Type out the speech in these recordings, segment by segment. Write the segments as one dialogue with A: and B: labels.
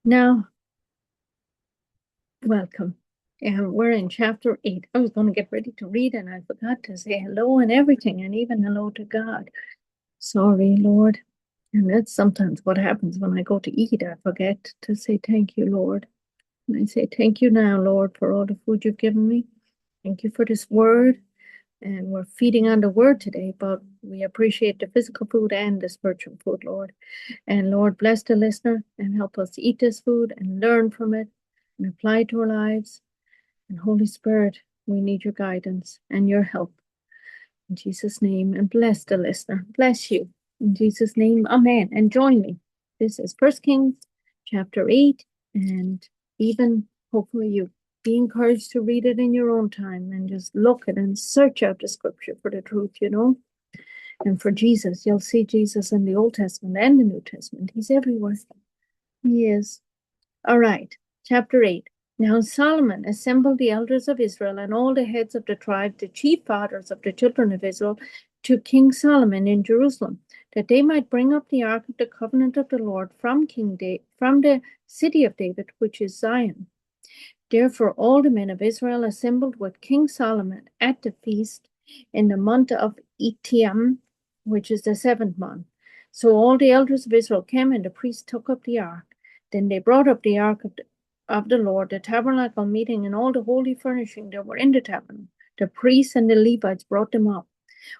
A: Now, welcome. And we're in chapter 8. I was going to get ready to read and I forgot to say hello and everything, and even hello to God. Sorry, Lord. And that's sometimes what happens when I go to eat. I forget to say thank you, Lord. And I say thank you now, Lord, for all the food you've given me. Thank you for this word. And we're feeding on the word today, but we appreciate the physical food and the spiritual food, Lord. And Lord, bless the listener and help us eat this food and learn from it and apply it to our lives. And Holy Spirit, we need your guidance and your help. In Jesus' name, and bless the listener. Bless you. In Jesus' name, amen. And join me. This is 1 Kings chapter 8, and even hopefully you be encouraged to read it in your own time and just look at and search out the scripture for the truth, And for Jesus, you'll see Jesus in the Old Testament and the New Testament. He's everywhere. He is. All right, chapter 8. Now Solomon assembled the elders of Israel and all the heads of the tribe, the chief fathers of the children of Israel, to King Solomon in Jerusalem, that they might bring up the ark of the covenant of the Lord from the city of David, which is Zion. Therefore all the men of Israel assembled with King Solomon at the feast in the month of Ethanim, which is the 7th month. So all the elders of Israel came, and the priests took up the ark. Then they brought up the ark of the Lord, the tabernacle meeting, and all the holy furnishings that were in the tabernacle. The priests and the Levites brought them up.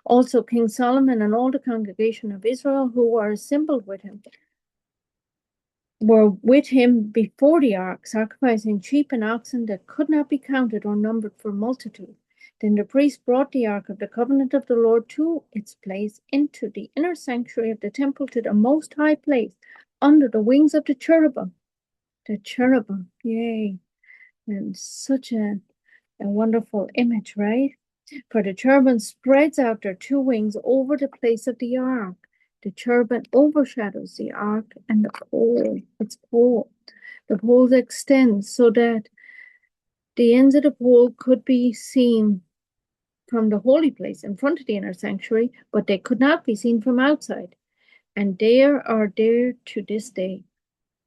A: Also King Solomon and all the congregation of Israel who were assembled with him were with him before the ark, sacrificing sheep and oxen that could not be counted or numbered for multitude. Then the priest brought the ark of the covenant of the Lord to its place into the inner sanctuary of the temple, to the most high place, under the wings of the cherubim. The cherubim, yay. And such a wonderful image, right? For the cherubim spreads out their two wings over the place of the ark. The cherubim overshadows the ark and the pole, its pole. The poles extend so that the ends of the pole could be seen from the holy place in front of the inner sanctuary, but they could not be seen from outside. And they are there to this day.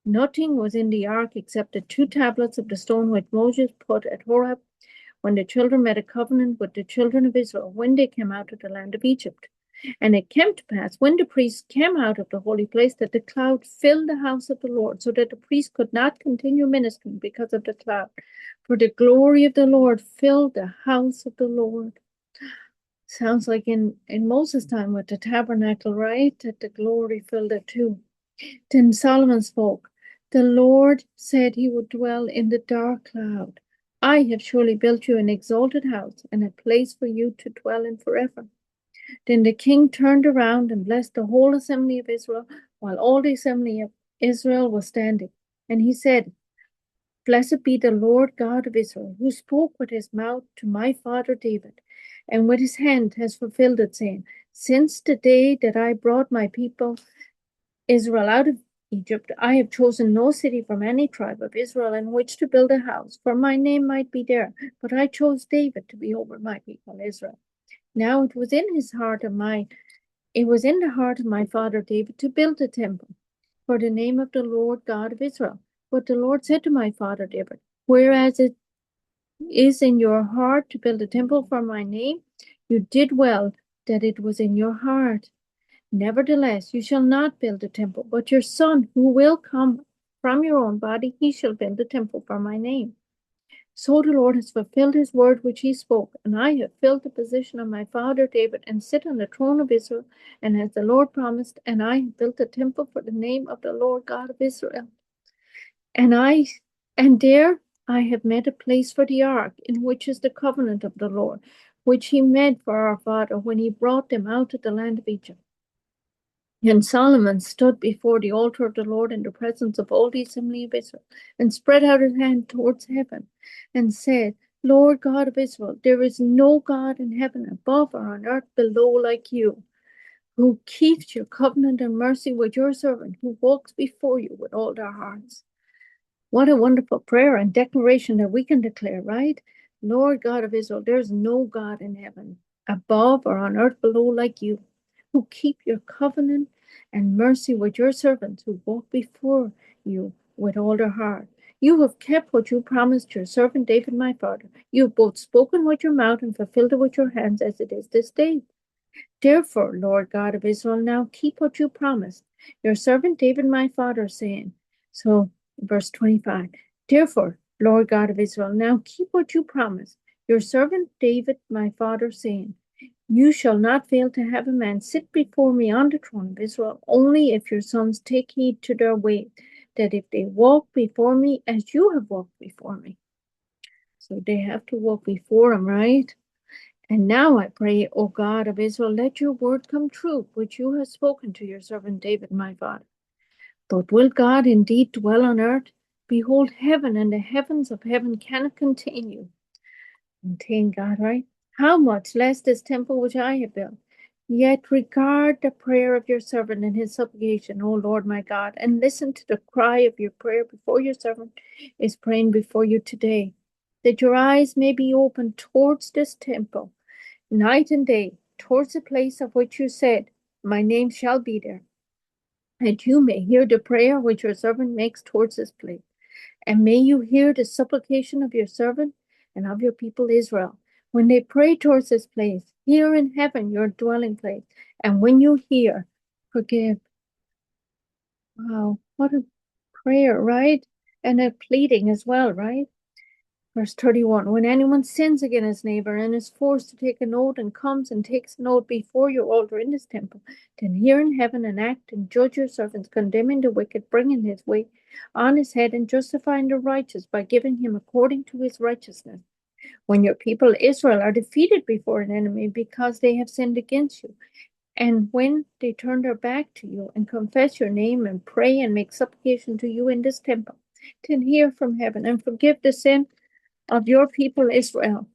A: Nothing was in the ark except the 2 tablets of the stone which Moses put at Horeb when the children made a covenant with the children of Israel when they came out of the land of Egypt. And it came to pass, when the priests came out of the holy place, that the cloud filled the house of the Lord, so that the priest could not continue ministering because of the cloud. For the glory of the Lord filled the house of the Lord. Sounds like in Moses' time with the tabernacle, right? That the glory filled it too. Then Solomon spoke. The Lord said he would dwell in the dark cloud. I have surely built you an exalted house and a place for you to dwell in forever. Then the king turned around and blessed the whole assembly of Israel, while all the assembly of Israel was standing. And he said, Blessed be the Lord God of Israel, who spoke with his mouth to my father David, and with his hand has fulfilled it, saying, Since the day that I brought my people Israel out of Egypt, I have chosen no city from any tribe of Israel in which to build a house, for my name might be there, but I chose David to be over my people Israel. Now it was in the heart of my father David to build a temple for the name of the Lord God of Israel. But the Lord said to my father David, Whereas it is in your heart to build a temple for my name, you did well that it was in your heart. Nevertheless, you shall not build a temple, but your son, who will come from your own body, he shall build a temple for my name. So the Lord has fulfilled his word which he spoke, and I have filled the position of my father David and sit on the throne of Israel, and as the Lord promised, and I have built a temple for the name of the Lord God of Israel. And there I have made a place for the ark, in which is the covenant of the Lord, which he made for our father when he brought them out of the land of Egypt. And Solomon stood before the altar of the Lord in the presence of all the assembly of Israel, and spread out his hand towards heaven, and said, Lord God of Israel, there is no God in heaven above or on earth below like you, who keeps your covenant and mercy with your servant, who walks before you with all their hearts. What a wonderful prayer and declaration that we can declare, right? Lord God of Israel, there's no God in heaven above or on earth below like you, who keep your covenant and mercy with your servants who walk before you with all their heart. You have kept what you promised your servant David my father. You have both spoken with your mouth and fulfilled it with your hands, as it is this day. Therefore, Lord God of Israel, now keep what you promised your servant David my father, saying. So, verse 25. Therefore, Lord God of Israel, now keep what you promised your servant David my father, saying. You shall not fail to have a man sit before me on the throne of Israel, only if your sons take heed to their way, that if they walk before me as you have walked before me. So they have to walk before him, right? And now I pray, O God of Israel, let your word come true, which you have spoken to your servant David, my father. But will God indeed dwell on earth? Behold, heaven and the heavens of heaven cannot contain you. Contain God, right? How much less this temple which I have built? Yet regard the prayer of your servant and his supplication, O Lord my God, and listen to the cry of your prayer before your servant is praying before you today, that your eyes may be opened towards this temple night and day, towards the place of which you said, my name shall be there, that you may hear the prayer which your servant makes towards this place. And may you hear the supplication of your servant and of your people Israel, when they pray towards this place, here in heaven, your dwelling place. And when you hear, forgive. Wow, what a prayer, right? And a pleading as well, right? Verse 31, when anyone sins against his neighbor and is forced to take an oath and comes and takes an oath before your altar in this temple, then hear in heaven and act and judge your servants, condemning the wicked, bringing his way on his head and justifying the righteous by giving him according to his righteousness. When your people Israel are defeated before an enemy because they have sinned against you, and when they turn their back to you and confess your name and pray and make supplication to you in this temple, then hear from heaven and forgive the sin of your people Israel,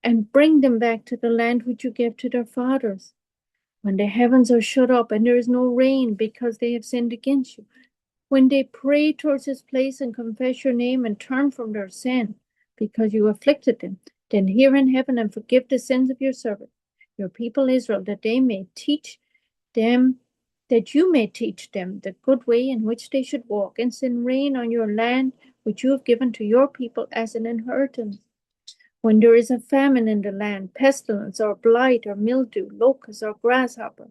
A: and bring them back to the land which you gave to their fathers. When the heavens are shut up and there is no rain because they have sinned against you, when they pray towards this place and confess your name and turn from their sin because you afflicted them, then hear in heaven and forgive the sins of your servant, your people Israel, that they may teach them, that you may teach them the good way in which they should walk, and send rain on your land which you have given to your people as an inheritance. When there is a famine in the land, pestilence or blight or mildew, locust or grasshopper,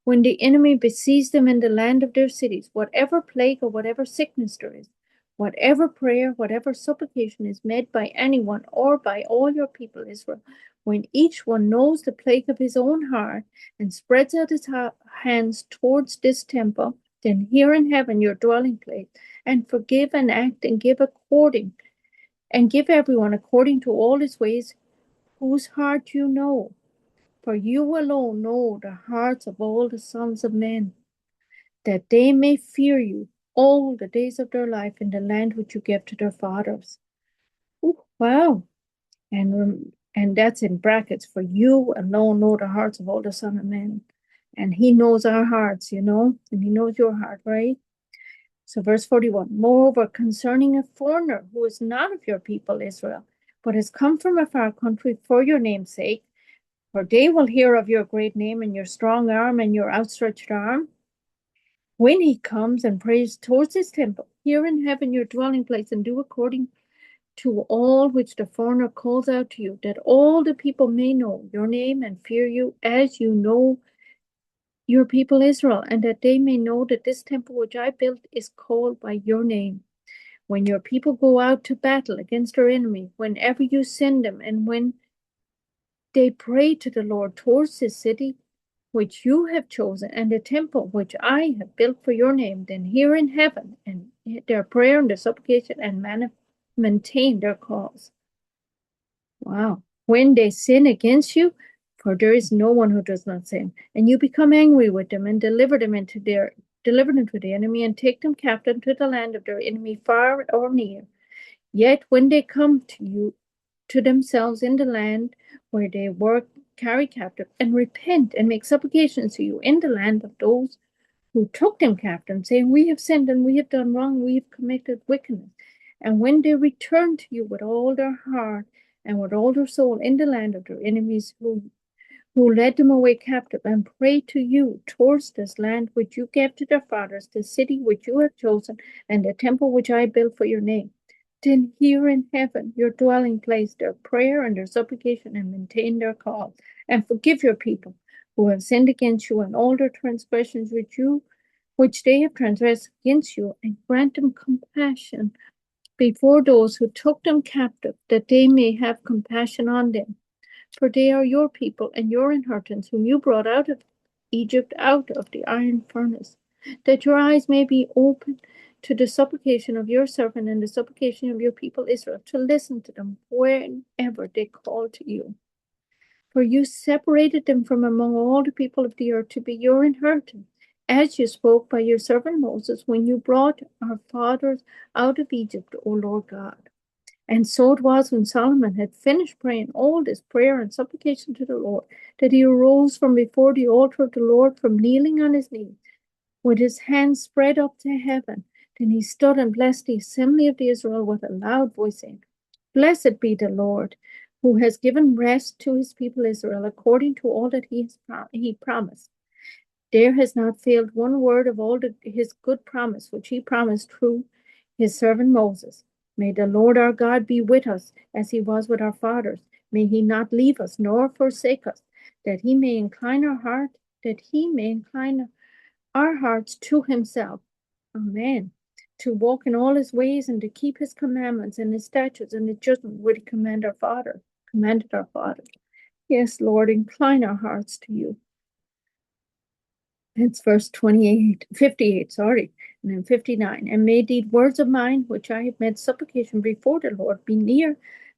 A: when the enemy besieges them in the land of their cities, whatever plague or whatever sickness there is, whatever prayer, whatever supplication is made by anyone or by all your people Israel, when each one knows the plague of his own heart and spreads out his hands towards this temple, then hear in heaven your dwelling place, and forgive and act and give according, and give everyone according to all his ways, whose heart you know. For you alone know the hearts of all the sons of men, that they may fear you all the days of their life in the land which you gave to their fathers. Ooh, wow. And that's in brackets, for you alone know the hearts of all the sons of men. And he knows our hearts, and he knows your heart, right? So verse 41, moreover, concerning a foreigner who is not of your people Israel, but has come from a far country for your name's sake, for they will hear of your great name and your strong arm and your outstretched arm. When he comes and prays towards his temple, here in heaven your dwelling place, and do according to all which the foreigner calls out to you, that all the people may know your name and fear you as you know your people Israel, and that they may know that this temple which I built is called by your name. When your people go out to battle against their enemy, whenever you send them, and when they pray to the Lord towards this city which you have chosen, and the temple which I have built for your name, then hear in heaven and their prayer and their supplication, and maintain their cause. Wow. When they sin against you, for there is no one who does not sin, and you become angry with them and deliver them to the enemy, and take them captive to the land of their enemy, far or near. Yet when they come to you, to themselves in the land where they were carried captive, and repent and make supplications to you in the land of those who took them captive, saying, we have sinned and we have done wrong, we have committed wickedness. And when they return to you with all their heart and with all their soul in the land of their enemies, who led them away captive, and pray to you towards this land which you gave to their fathers, the city which you have chosen, and the temple which I built for your name. Then hear in heaven, your dwelling place, their prayer and their supplication, and maintain their cause, and forgive your people who have sinned against you, and all their transgressions which they have transgressed against you, and grant them compassion before those who took them captive, that they may have compassion on them. For they are your people and your inheritance, whom you brought out of Egypt, out of the iron furnace, that your eyes may be open to the supplication of your servant and the supplication of your people Israel, to listen to them whenever they call to you. For you separated them from among all the people of the earth to be your inheritance, as you spoke by your servant Moses when you brought our fathers out of Egypt, O Lord God. And so it was when Solomon had finished praying all this prayer and supplication to the Lord, that he arose from before the altar of the Lord from kneeling on his knees, with his hands spread up to heaven. Then he stood and blessed the assembly of the Israel with a loud voice, saying, Blessed be the Lord, who has given rest to his people Israel, according to all that he promised. There has not failed one word of all his good promise, which he promised through his servant Moses. May the Lord our God be with us as he was with our fathers. May he not leave us nor forsake us, that he may incline our hearts to himself. Amen. To walk in all his ways and to keep his commandments and his statutes and his judgment which he commanded our father. Yes, Lord, incline our hearts to you. It's verse 58, and then 59. And may these words of mine, which I have made supplication before the Lord, be near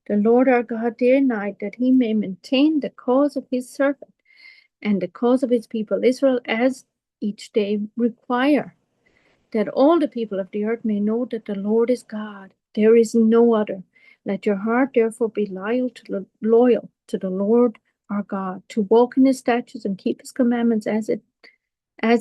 A: the Lord our God day and night, that he may maintain the cause of his servant and the cause of his people Israel, as each day require, that all the people of the earth may know that the Lord is God. There is no other. Let your heart therefore be loyal to the Lord our God, to walk in his statutes and keep his commandments as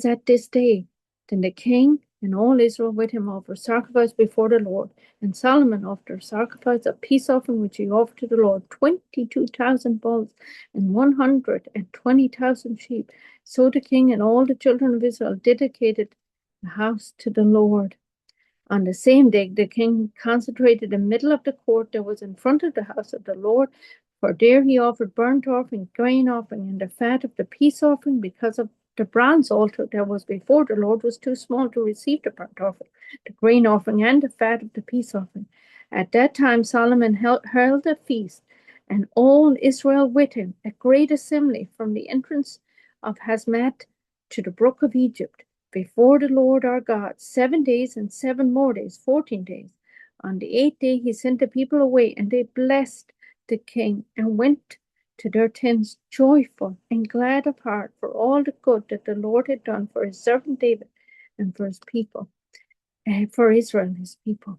A: at this day. Then the king and all Israel with him offered sacrifice before the Lord. And Solomon offered sacrifice of peace offering, which he offered to the Lord, 22,000 bulls and 120,000 sheep. So the king and all the children of Israel dedicated the house to the Lord. On the same day, the king consecrated the middle of the court that was in front of the house of the Lord, for there he offered burnt offering, grain offering, and the fat of the peace offering, because of the bronze altar that was before the Lord was too small to receive the burnt offering, the grain offering, and the fat of the peace offering. At that time Solomon held a feast, and all Israel with him, a great assembly from the entrance of Hazmat to the brook of Egypt, before the Lord our God, 7 days and 7 more days, 14 days. On the 8th day he sent the people away, and they blessed the king and went to their tents joyful and glad of heart for all the good that the Lord had done for his servant David and for his people, and for Israel, his people.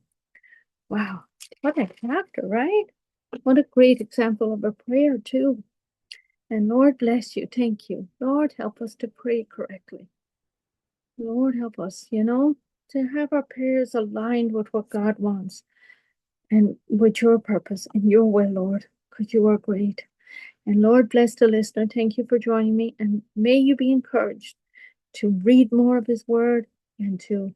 A: Wow, what a chapter, right? What a great example of a prayer, too. And Lord bless you. Thank you. Lord, help us to pray correctly. Lord, help us, to have our prayers aligned with what God wants and with your purpose and your will, Lord, because you are great. And Lord, bless the listener. Thank you for joining me. And may you be encouraged to read more of his word and to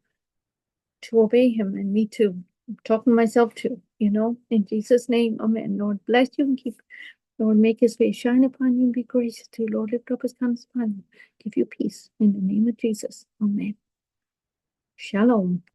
A: obey him. And me too. I'm talking to myself too, in Jesus' name. Amen. Lord, bless you and keep. Lord, make his face shine upon you and be gracious to you. Lord, lift up his countenance upon you. Give you peace in the name of Jesus. Amen. Shalom.